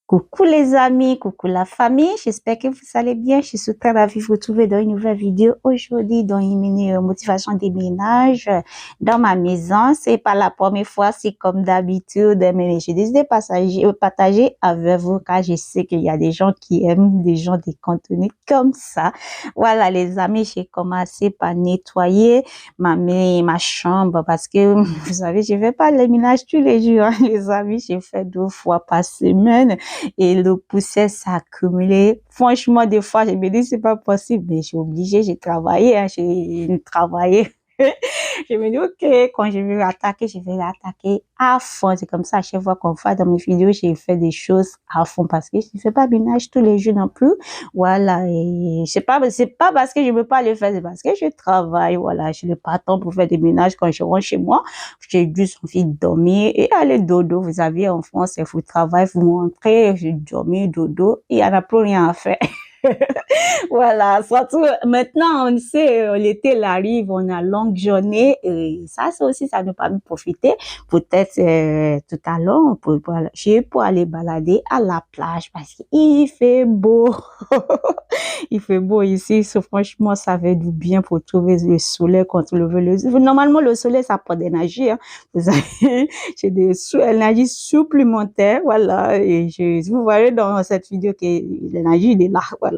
Coucou les amis, coucou la famille, j'espère que vous allez bien. Je suis très ravie de vous retrouver dans une nouvelle vidéo aujourd'hui dans une motivation des ménages dans ma maison. C'est pas la première fois, c'est comme d'habitude, mais j'ai décidé de partager avec vous car je sais qu'il y a des gens qui aiment des contenus comme ça. Voilà les amis, j'ai commencé par nettoyer ma chambre parce que vous savez, je fais pas le ménage tous les jours, hein, les amis, j'ai fait 2 fois par semaine. Et le poussière s'accumulait. Franchement, des fois, je me dis, c'est pas possible, mais je suis obligée, j'ai travaillé, hein, j'ai travaillé. Je me dis, OK, quand je vais l'attaquer à fond. C'est comme ça, à chaque fois qu'on fait dans mes vidéos, j'ai fait des choses à fond parce que je ne fais pas ménage tous les jours non plus. Voilà. Et c'est pas parce que je veux pas le faire, c'est parce que je travaille. Voilà. Je n'ai pas temps pour faire des ménages quand je rentre chez moi. J'ai juste envie de dormir et aller dodo. Vous savez, en France, il faut travailler, il faut rentrer, je dormir, dodo. Il n'y en a plus rien à faire. Voilà, surtout maintenant, on sait, l'été arrive, on a longue journée et ça aussi, ça nous permet de profiter. Peut-être tout à l'heure, pour aller balader à la plage parce qu'il fait beau. Il fait beau ici, franchement, ça fait du bien pour trouver le soleil contre le soleil. Normalement, le soleil, ça prend de l'énergie. Hein. Vous avez, j'ai des énergies supplémentaires, voilà. Et vous voyez dans cette vidéo que l'énergie, il est là, voilà.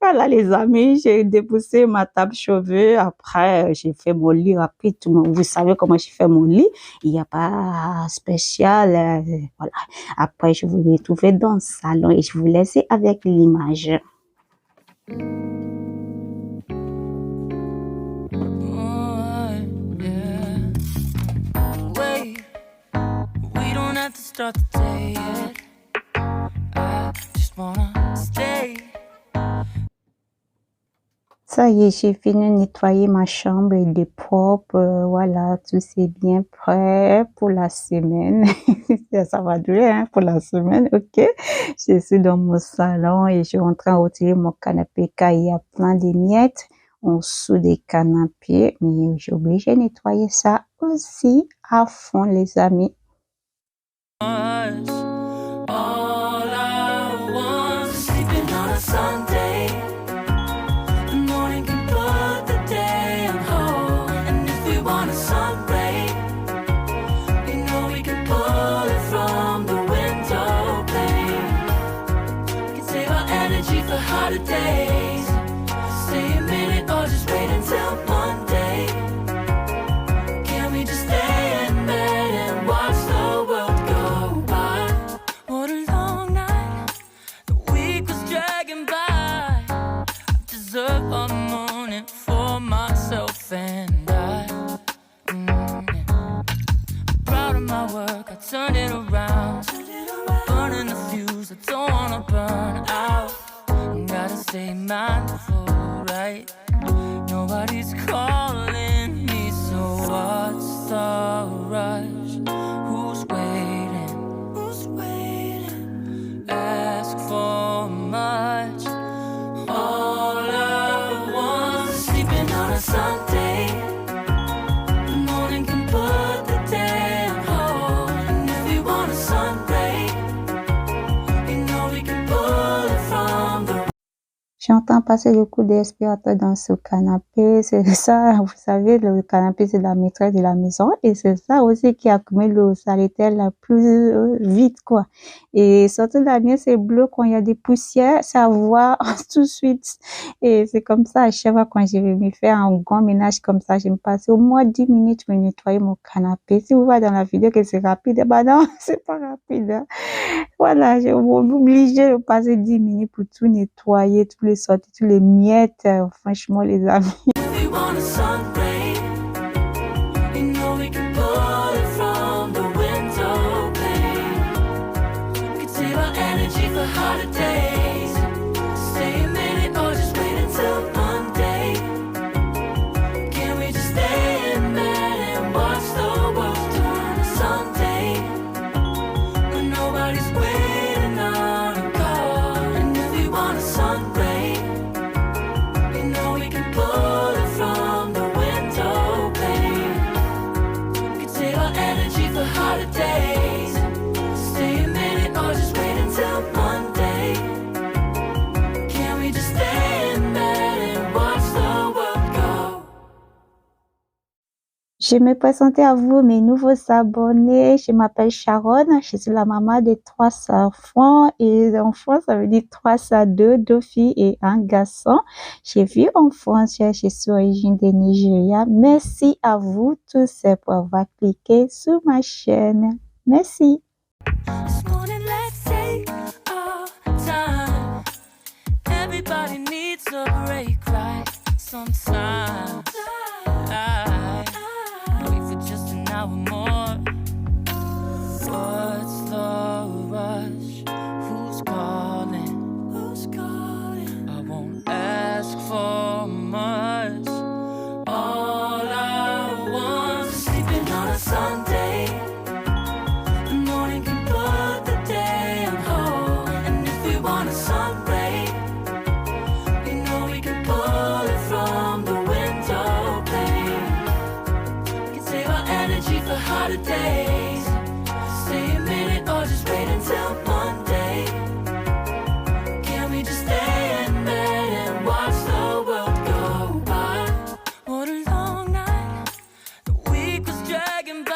Voilà les amis, j'ai dépoussé ma table cheveux. Après, j'ai fait mon lit rapide. Vous savez comment j'ai fait mon lit. Il n'y a pas spécial. Voilà. Après, je vous l'ai trouvé dans le salon et je vous laisse avec l'image. Ça y est, j'ai fini de nettoyer ma chambre, elle est propre, voilà, tout c'est bien prêt pour la semaine. Ça va durer hein, pour la semaine, ok. Je suis dans mon salon et je suis en train de retirer mon canapé car il y a plein de miettes en dessous des canapés, mais j'ai obligé de nettoyer ça aussi à fond les amis. Turn it around, burning the fuse, I don't wanna burn out. Gotta stay mindful, right? Nobody's calling me, so what's the rush? Who's waiting? Who's waiting? Ask for much. All I want is sleeping on a Sunday. The morning can put the day. J'entends passer le coup d'aspirateur dans ce canapé. C'est ça, vous savez, le canapé, c'est la maîtresse de la maison. Et c'est ça aussi qui accumule l'eau sanitaire la plus vite, quoi. Et surtout la mienne, c'est bleu. Quand il y a des poussières, ça voit tout de suite. Et c'est comme ça, à chaque fois quand je vais me faire un grand ménage comme ça, je me passe au moins 10 minutes pour nettoyer mon canapé. Si vous voyez dans la vidéo que c'est rapide, bah non, c'est pas rapide. Hein. Voilà, j'ai obligé de passer 10 minutes pour tout nettoyer, tous les sorties, tous les miettes. Franchement, les amis. Holidays, stay a minute or just wait Je me présenter à vous, mes nouveaux abonnés. Je m'appelle Sharon. Je suis la maman de 3 enfants. Et enfants, ça veut dire 3 2, 2 filles et un garçon. J'ai vu en France, je suis origine de Nigeria. Merci à vous tous pour avoir cliqué sur ma chaîne. Merci. This morning, let's take our time. Everybody needs a break, right? Sometimes I wait for just an hour more. What's the rush? Who's calling? Who's calling? I won't ask for much. All I want is sleeping on a Sunday. The morning can put the day on hold. And if we want a sun ray, we know we can pull it from the window pane. We can save our energy for harder days. Stay a minute or just wait until Monday. Can we just stay in bed and watch the world go by? What a long night, the week was dragging by.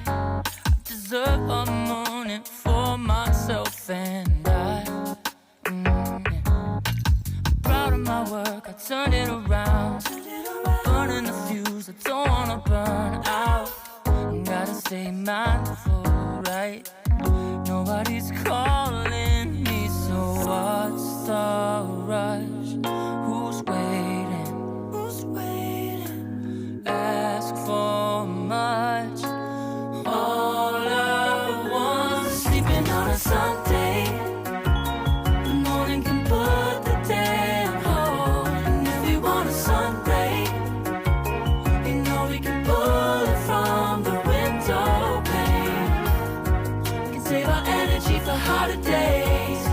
I deserve a morning for myself and I. Yeah. I'm proud of my work, I turned it around. I'm burning the fuse, I don't wanna burn out. Gotta stay mindful, right? Nobody's calling me, so what's the rush? Who's waiting? Who's waiting? Ask for much. All I want is sleeping on a Sunday. The morning can put the day on hold. And if we want a sun ray, we know we can pull it from the window pane. We can save our energy for harder days.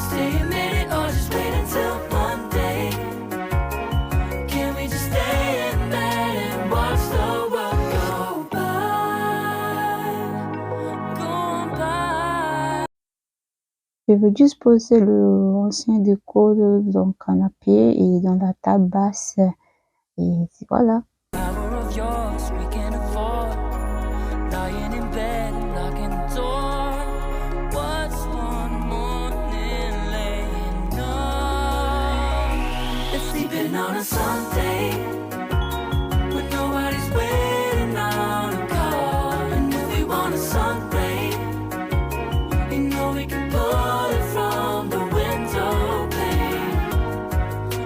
Stay a minute or just wait until Monday. Can we just stay in bed and watch the world go by? Go by. Je veux juste poser le ancien déco dans le canapé et dans la table basse. Et voilà. Power of yours we can't afford. Lying in bed, locking the door. What's one morning laying up? It's sleeping on a Sunday when nobody's waiting on a call. And if we want a sun ray, we know we can pull it from the window pane.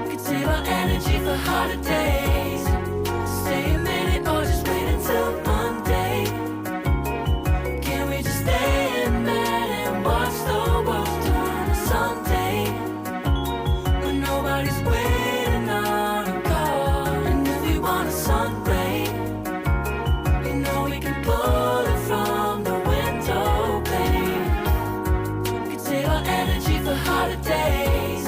We can save our energy for harder days. Stay a minute or just wait until Monday. Can we just stay in bed and watch the world turn to Sunday? When nobody's waiting on a call. And if we want a sun ray, we know we can pull it from the window pane. We can save our energy for harder days.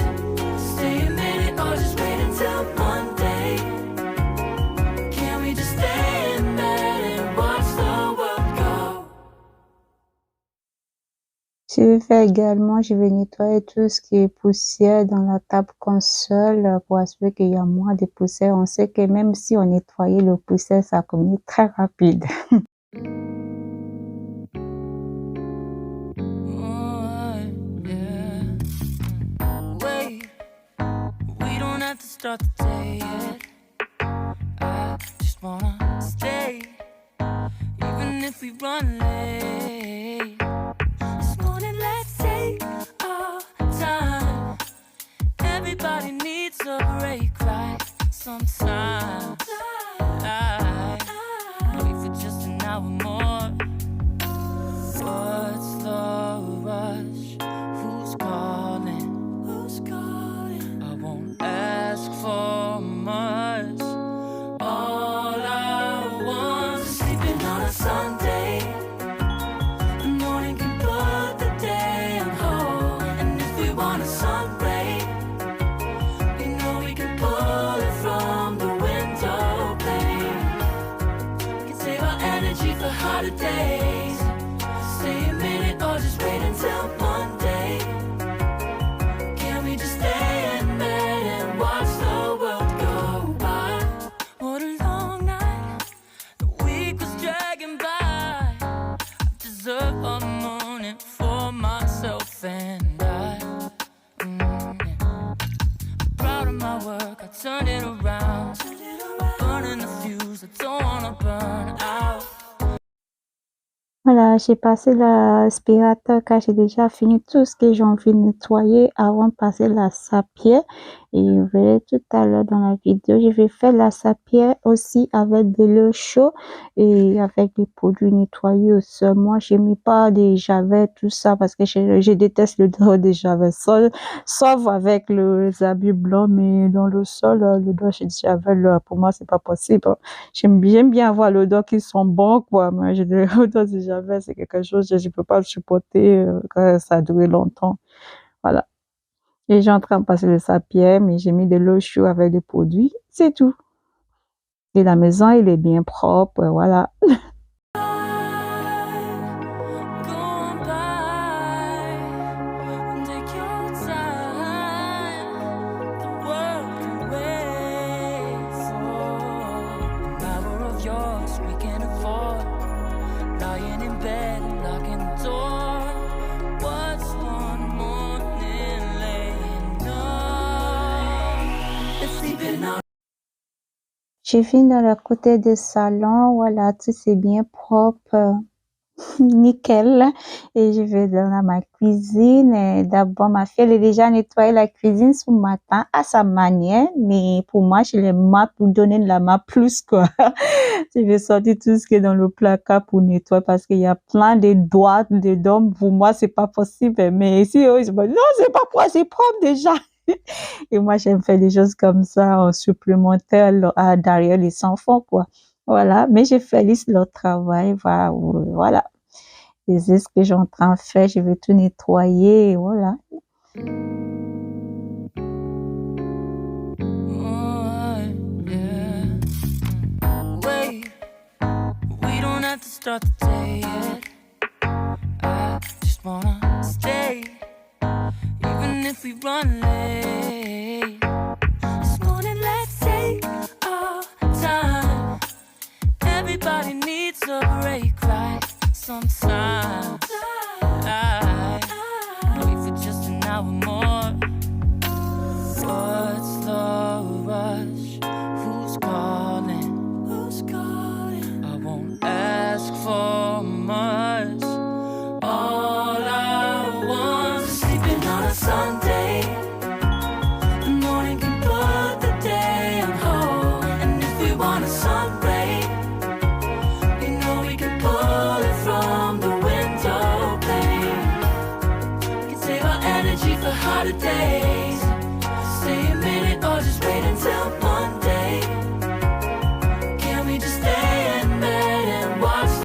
Stay a minute or just wait until Monday. Can we just stay in bed and watch the world go? Je vais faire également, je vais nettoyer tout ce qui est poussière dans la table console pour assurer qu'il y a moins de poussière. On sait que même si on nettoyait le poussière, ça communique très rapide. Wait, we don't have to start the day yet. I just wanna stay, even if we run late. This morning, let's take our time. Everybody needs a break, right? Sometimes I wait for just an hour more. What's the rush? Who's calling? Who's calling? I won't ask for much. All I want is sleeping on a Sunday. The morning can put the day on hold. And if we want a sun ray, we know we can pull it from the window pane. We can save our energy for harder days. Stay a minute or just wait until Monday. Can we just stay in bed and watch the world go by? What a long night, the turned it around. Burning the fuse, I don't wanna burn out. Voilà, j'ai passé l'aspirateur car j'ai déjà fini tout ce que j'ai envie de nettoyer avant de passer la sapière. Et vous verrez tout à l'heure dans la vidéo, je vais faire la sapière aussi avec de l'eau chaude et avec des produits nettoyés au sol. Moi, je n'ai pas des javel, tout ça, parce que je déteste le dos des javel, sauf avec les habits blancs, mais dans le sol, le dos de javel, pour moi, c'est pas possible. J'aime bien avoir l'odeur qui sont bons, quoi. Mais l'odeur de javel, c'est quelque chose que je peux pas le supporter quand ça a duré longtemps. Voilà. Et j'ai en train de passer le sapière, mais j'ai mis de l'eau chaude avec des produits. C'est tout. Et la maison, il est bien propre. Voilà. Je viens dans le côté du salon. Voilà, tout c'est bien propre. Nickel. Et je vais dans ma cuisine. Et d'abord, ma fille, elle a déjà nettoyé la cuisine ce matin à sa manière. Mais pour moi, je l'ai pour donner de la main plus, quoi. Je vais sortir tout ce qui est dans le placard pour nettoyer parce qu'il y a plein de doigts dedans. Pour moi, c'est pas possible. Mais si eux, ils se disent, non, c'est pas quoi, c'est propre déjà. Et moi, j'aime faire des choses comme ça en supplémentaire derrière les enfants, quoi. Voilà. Mais je félicite leur travail. Voilà. Et c'est ce que j'ai en train de faire. Je vais tout nettoyer. Voilà. We don't have to start the day yet. I just wanna stay, even if we run late. This morning, let's take our time. Everybody needs a break, right? Sometimes I wait for just an hour more. What's the rush? Who's calling? Who's calling? I won't ask for much. All I want is sleeping on a Sunday. The morning can put the day on hold. And if we want a sun ray, you know we can pull it from the window pane. We can save our energy for harder days. Stay a minute or just wait until Monday. Can we just stay in bed and watch?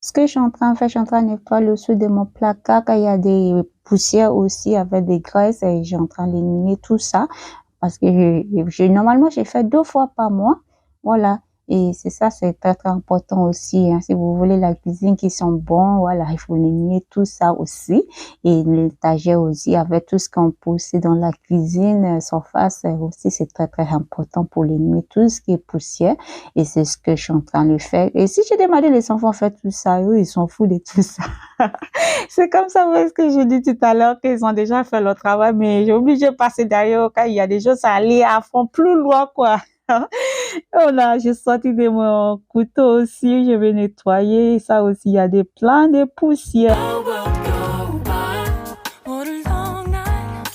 Ce que je suis en train de faire, je suis en train de nettoyer le dessous de mon placard quand il y a des poussières aussi avec des graisses et j'ai en train d'éliminer tout ça parce que normalement, j'ai fait 2 fois par mois. Voilà. Et c'est ça, c'est très, très important aussi. Hein. Si vous voulez la cuisine qui sont bons, voilà, il faut éliminer tout ça aussi. Et l'étagère aussi, avec tout ce qu'on pousse dans la cuisine, surface aussi, c'est très, très important pour éliminer tout ce qui est poussière. Et c'est ce que je suis en train de faire. Et si j'ai demandé les enfants faire tout ça, eux, ils s'en foutent de tout ça. C'est comme ça, ce que je dis tout à l'heure, qu'ils ont déjà fait leur travail, mais j'ai obligé de passer derrière quand il y a des choses à aller à fond plus loin, quoi. Voilà, j'ai sorti de mon couteau aussi, je vais nettoyer. Ça aussi, il y a plein de poussières. What a long night.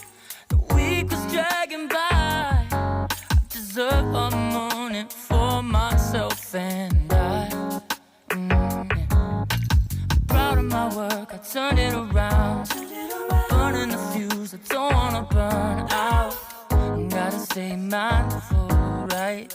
The week was dragging by. I deserve a morning for myself and I. I'm proud of my work, I turned it around. Burning the fuse, I don't wanna burn out. Gotta stay mindful, right?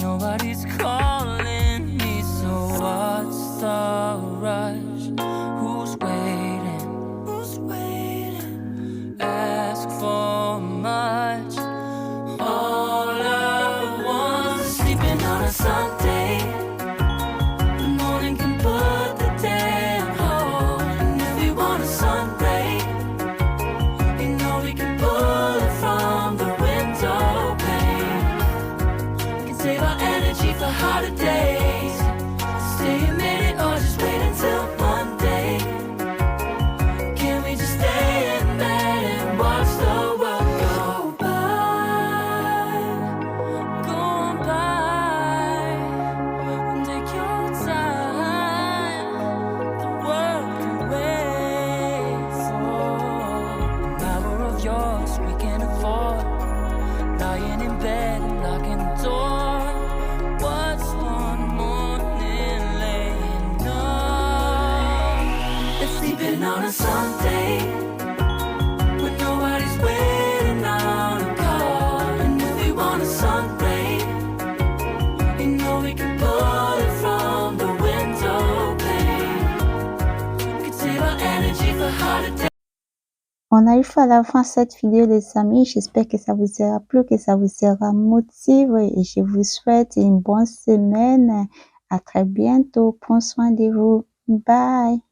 Nobody's calling me, so what's the rush? Who's waiting? Who's waiting? Ask for much. All I want is sleeping on a Sunday. The morning can put the day on hold. And if we want a sun ray, you know we can put yours we can afford. Lying in bed and locking the door. What's one morning laying up? It's sleeping on a Sunday when nobody's waiting on a call. And if we want a sun ray, you know we can pull it from the window pane. We can save our energy for harder days. On arrive à la fin de cette vidéo, les amis. J'espère que ça vous aura plu, que ça vous aura motivé. Et je vous souhaite une bonne semaine. À très bientôt. Prends soin de vous. Bye.